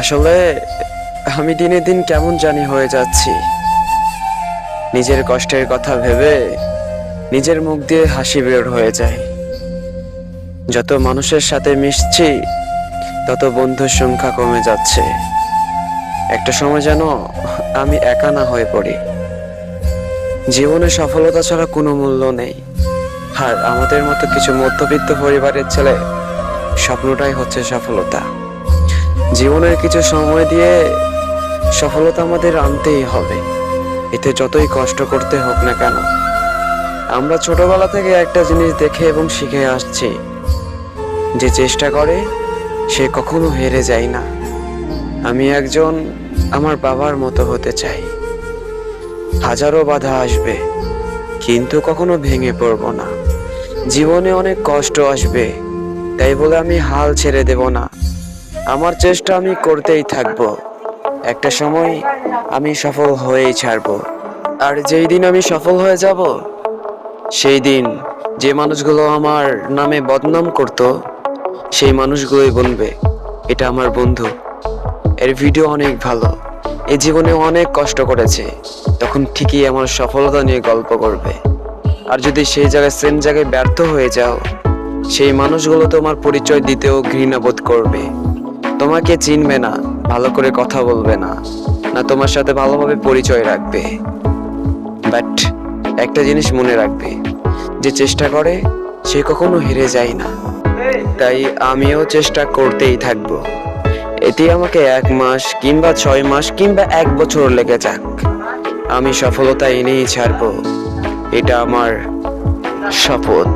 আসলে আমি দিনে দিন কেমন জানি হয়ে যাচ্ছি। নিজের কষ্টের কথা ভেবে নিজের মুখ দিয়ে হাসি বের হয়ে যায়। যত মানুষের সাথে মিশছি তত বন্ধুর সংখ্যা কমে যাচ্ছে। একটা সময় যেন আমি একা না হয়ে পড়ি। জীবনে সফলতা ছাড়া কোনো মূল্য নেই। আর আমাদের মতো কিছু মধ্যবিত্ত পরিবারের ছেলে স্বপ্নটাই হচ্ছে সফলতা। জীবনের কিছু সময় দিয়ে সফলতা আমাদের আনতেই হবে, এতে যতই কষ্ট করতে হোক না কেন। আমরা ছোটবেলা থেকে একটা জিনিস দেখে এবং শিখে আসছি, যে চেষ্টা করে সে কখনো হেরে যায় না। আমি একজন আমার বাবার মতো হতে চাই। হাজারো বাধা আসবে, কিন্তু কখনো ভেঙে পড়বো না। জীবনে অনেক কষ্ট আসবে, তাই বলে আমি হাল ছেড়ে দেব না। আমার চেষ্টা আমি করতেই থাকবো। একটা সময় আমি সফল হয়েই ছাড়বো। আর যেই দিন আমি সফল হয়ে যাব, সেই দিন যে মানুষগুলো আমার নামে বদনাম করত, সেই মানুষগুলোই বলবে এটা আমার বন্ধু, এর ভিডিও অনেক ভালো, এই জীবনে অনেক কষ্ট করেছে, তখন ঠিকই আমার সফলতা নিয়ে গল্প করবে। আর যদি সেই জায়গায় সেম জায়গায় ব্যর্থ হয়ে যাও, সেই মানুষগুলো তোমার পরিচয় দিতেও ঘৃণা বোধ করবে। তোমাকে চিনবে না, ভালো করে কথা বলবে না, না তোমার সাথে ভালোভাবে পরিচয় রাখবে। বাট একটা জিনিস মনে রাখবে, যে চেষ্টা করে সে কখনো হেরে যায় না। তাই আমিও চেষ্টা করতেই থাকবো। এতে আমাকে 1 মাস কিংবা 6 মাস কিংবা 1 বছর লেগে যাক, আমি সফলতা এনেই ছাড়বো। এটা আমার শপথ।